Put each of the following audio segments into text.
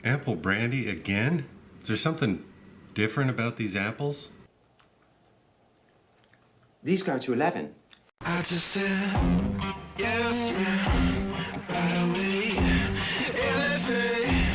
Apple brandy again? Is there something different about these apples? These go to 11. I just said, yes, man, right away, anything.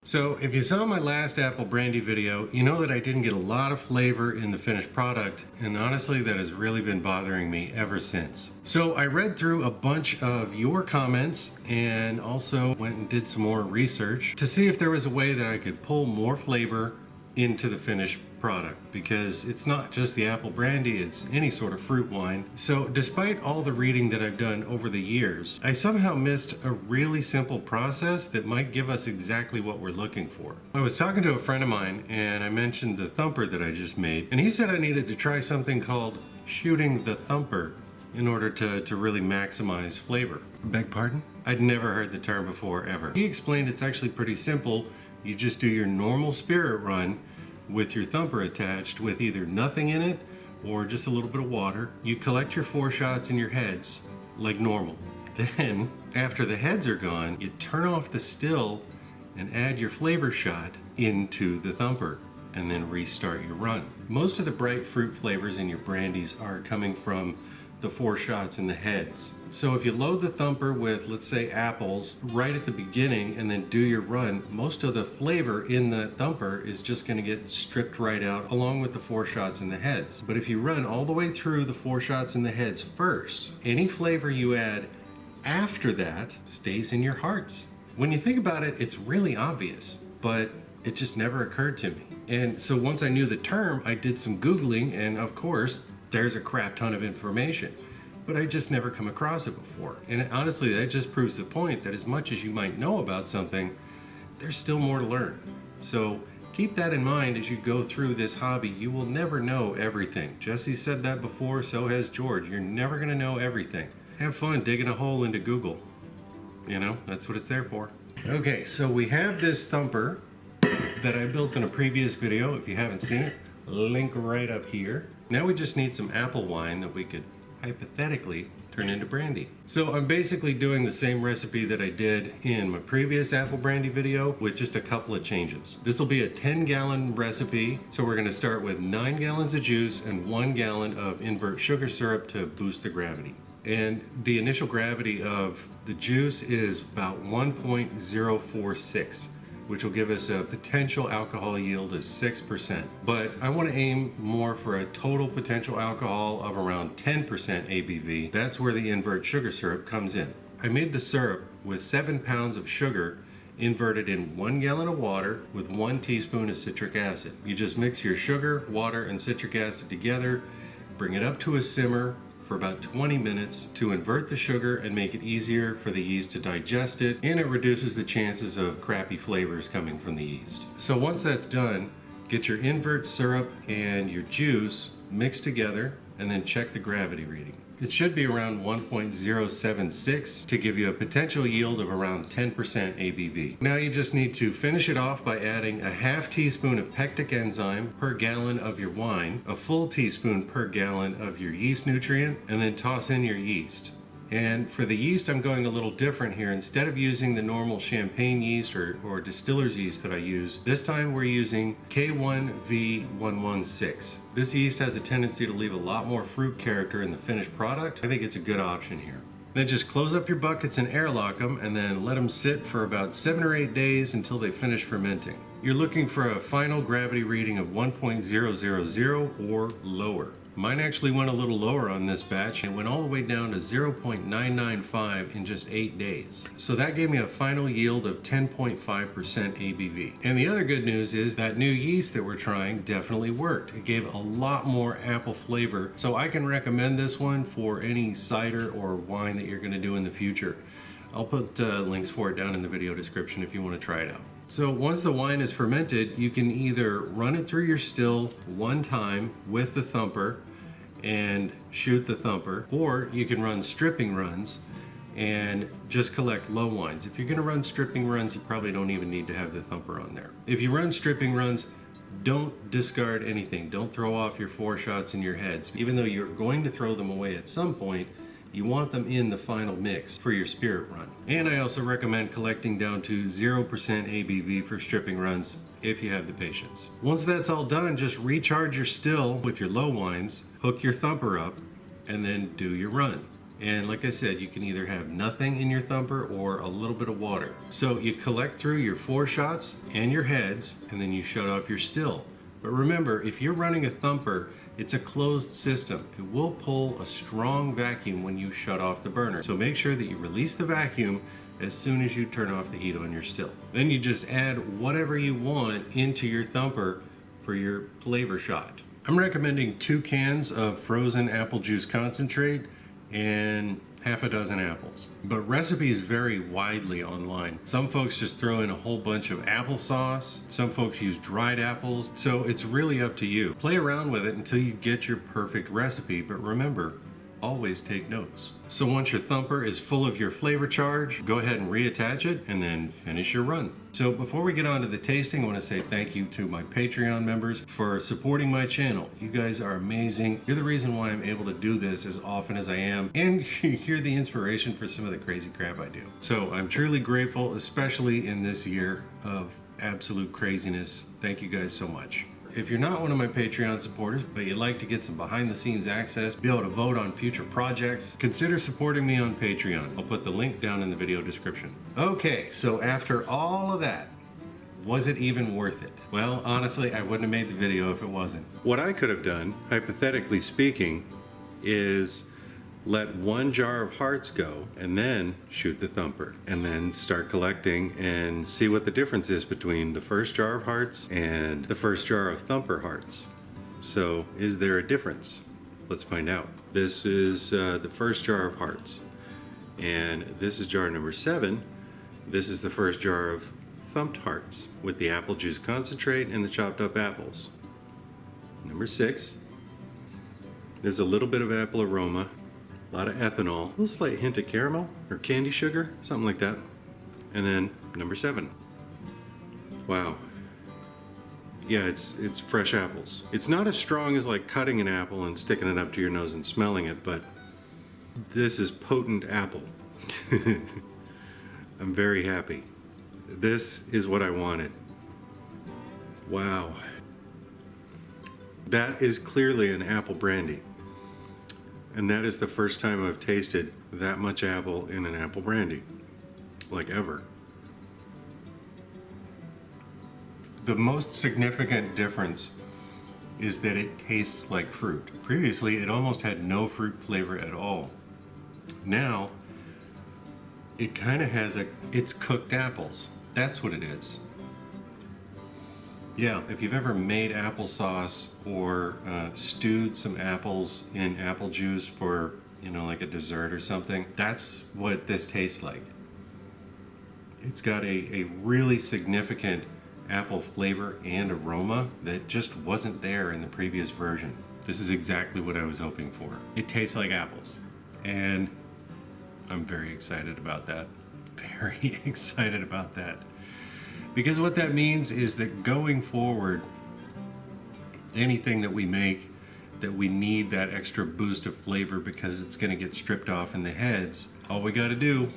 So if you saw my last apple brandy video, you know that I didn't get a lot of flavor in the finished product, and honestly that has really been bothering me ever since. So I read through a bunch of your comments and also went and did some more research to see if there was a way that I could pull more flavor into the finished product, because it's not just the apple brandy, it's any sort of fruit wine. So despite all the reading that I've done over the years, I somehow missed a really simple process that might give us exactly what we're looking for. I was talking to a friend of mine and I mentioned the thumper that I just made, and he said I needed to try something called shooting the thumper in order to really maximize flavor. Beg pardon? I'd never heard the term before, ever. He explained it's actually pretty simple. You just do your normal spirit run with your thumper attached with either nothing in it or just a little bit of water. You collect your 4 shots in your heads like normal. Then, after the heads are gone, you turn off the still and add your flavor shot into the thumper and then restart your run. Most of the bright fruit flavors in your brandies are coming from the 4 shots in the heads. So if you load the thumper with, let's say, apples right at the beginning and then do your run, most of the flavor in the thumper is just going to get stripped right out along with the 4 shots in the heads. But if you run all the way through the 4 shots in the heads first, any flavor you add after that stays in your hearts. When you think about it, it's really obvious, but it just never occurred to me. And so once I knew the term, I did some Googling, and of course, there's a crap ton of information, but I just never come across it before. And honestly, that just proves the point that as much as you might know about something, there's still more to learn. So keep that in mind as you go through this hobby. You will never know everything. Jesse said that before, so has George. You're never gonna know everything. Have fun digging a hole into Google. You know, that's what it's there for. Okay, so we have this thumper that I built in a previous video. If you haven't seen it, link right up here. Now we just need some apple wine that we could hypothetically turn into brandy. So I'm basically doing the same recipe that I did in my previous apple brandy video with just a couple of changes. This will be a 10-gallon recipe. So we're gonna start with 9 gallons of juice and 1 gallon of invert sugar syrup to boost the gravity. And the initial gravity of the juice is about 1.046. which will give us a potential alcohol yield of 6%. But I want to aim more for a total potential alcohol of around 10% ABV. That's where the invert sugar syrup comes in. I made the syrup with 7 pounds of sugar inverted in 1 gallon of water with 1 teaspoon of citric acid. You just mix your sugar, water, and citric acid together, bring it up to a simmer for about 20 minutes to invert the sugar and make it easier for the yeast to digest it, and it reduces the chances of crappy flavors coming from the yeast. So once that's done, get your invert syrup and your juice mixed together and then check the gravity reading. It should be around 1.076 to give you a potential yield of around 10% ABV. Now you just need to finish it off by adding a half teaspoon of pectic enzyme per gallon of your wine, a full teaspoon per gallon of your yeast nutrient, and then toss in your yeast. And for the yeast, I'm going a little different here. Instead of using the normal champagne yeast or distiller's yeast that I use, this time we're using K1V116. This yeast has a tendency to leave a lot more fruit character in the finished product. I think it's a good option here. Then just close up your buckets and airlock them, and then let them sit for about 7 or 8 days until they finish fermenting. You're looking for a final gravity reading of 1.000 or lower. Mine actually went a little lower on this batch and went all the way down to 0.995 in just 8 days. So that gave me a final yield of 10.5% ABV. And the other good news is that new yeast that we're trying definitely worked. It gave a lot more apple flavor. So I can recommend this one for any cider or wine that you're gonna do in the future. I'll put links for it down in the video description if you wanna try it out. So once the wine is fermented, you can either run it through your still one time with the thumper and shoot the thumper, or you can run stripping runs and just collect low wines. If you're gonna run stripping runs, you probably don't even need to have the thumper on there. If you run stripping runs, don't discard anything. Don't throw off your 4 shots in your heads. Even though you're going to throw them away at some point, You want them in the final mix for your spirit run. And I also recommend collecting down to 0% ABV for stripping runs if you have the patience. Once that's all done, just recharge your still with your low wines, hook your thumper up, and then do your run. And like I said, you can either have nothing in your thumper or a little bit of water. So you collect through your 4 shots and your heads, and then you shut off your still. But remember, if you're running a thumper, it's a closed system. It will pull a strong vacuum when you shut off the burner. So make sure that you release the vacuum as soon as you turn off the heat on your still. Then you just add whatever you want into your thumper for your flavor shot. I'm recommending 2 cans of frozen apple juice concentrate and half a dozen apples. But recipes vary widely online. Some folks just throw in a whole bunch of applesauce. Some folks use dried apples. So it's really up to you. Play around with it until you get your perfect recipe, but remember, always take notes. So once your thumper is full of your flavor charge, go ahead and reattach it and then finish your run. So before we get on to the tasting, I want to say thank you to my Patreon members for supporting my channel. You guys are amazing. You're the reason why I'm able to do this as often as I am, and you're the inspiration for some of the crazy crap I do. So I'm truly grateful, especially in this year of absolute craziness. Thank you guys so much. If you're not one of my Patreon supporters, but you'd like to get some behind the scenes access, be able to vote on future projects, consider supporting me on Patreon. I'll put the link down in the video description. Okay, so after all of that, was it even worth it? Well, honestly, I wouldn't have made the video if it wasn't. What I could have done, hypothetically speaking, is let 1 jar of hearts go and then shoot the thumper and then start collecting and see what the difference is between the first jar of hearts and the first jar of thumper hearts. So is there a difference? Let's find out. This is the first jar of hearts, and this is jar number 7. This is the first jar of thumped hearts with the apple juice concentrate and the chopped up apples. Number 6, there's a little bit of apple aroma, a lot of ethanol, a little slight hint of caramel or candy sugar, something like that. And then number 7. Wow. Yeah, it's fresh apples. It's not as strong as like cutting an apple and sticking it up to your nose and smelling it, but this is potent apple. I'm very happy. This is what I wanted. Wow. That is clearly an apple brandy. And that is the first time I've tasted that much apple in an apple brandy, like ever. The most significant difference is that it tastes like fruit. Previously, it almost had no fruit flavor at all. Now, it kind of has it's cooked apples. That's what it is. Yeah, if you've ever made applesauce or stewed some apples in apple juice for, like a dessert or something, that's what this tastes like. It's got a really significant apple flavor and aroma that just wasn't there in the previous version. This is exactly what I was hoping for. It tastes like apples, and I'm very excited about that. Very excited about that. Because what that means is that going forward, anything that we make that we need that extra boost of flavor because it's going to get stripped off in the heads, all we got to do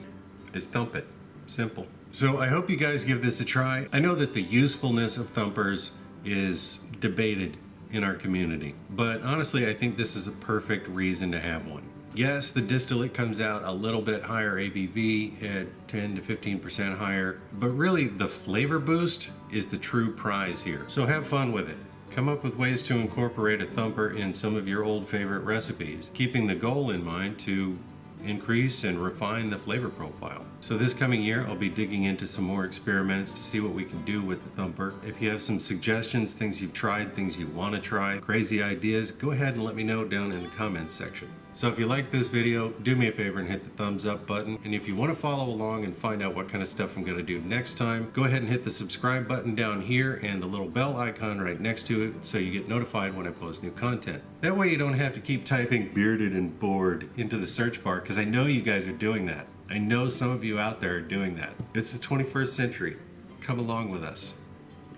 is thump it. Simple. So I hope you guys give this a try. I know that the usefulness of thumpers is debated in our community, but honestly, I think this is a perfect reason to have one. Yes, the distillate comes out a little bit higher ABV at 10 to 15% higher, but really the flavor boost is the true prize here. So have fun with it. Come up with ways to incorporate a thumper in some of your old favorite recipes, keeping the goal in mind to increase and refine the flavor profile. So this coming year, I'll be digging into some more experiments to see what we can do with the thumper. If you have some suggestions, things you've tried, things you want to try, crazy ideas, go ahead and let me know down in the comments section. So if you like this video, do me a favor and hit the thumbs up button. And if you want to follow along and find out what kind of stuff I'm going to do next time, go ahead and hit the subscribe button down here and the little bell icon right next to it so you get notified when I post new content. That way you don't have to keep typing bearded and bored into the search bar, because I know you guys are doing that. I know some of you out there are doing that. It's the 21st century. Come along with us.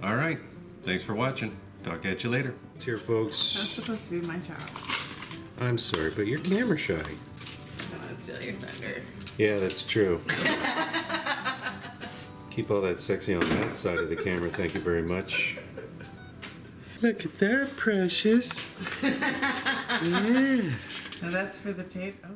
All right. Thanks for watching. Talk at you later. It's here, folks. That's supposed to be my job. I'm sorry, but you're camera shy. No, steal your thunder. Yeah, that's true. Keep all that sexy on that side of the camera, thank you very much. Look at that, precious. Yeah. So that's for the tape. Oh.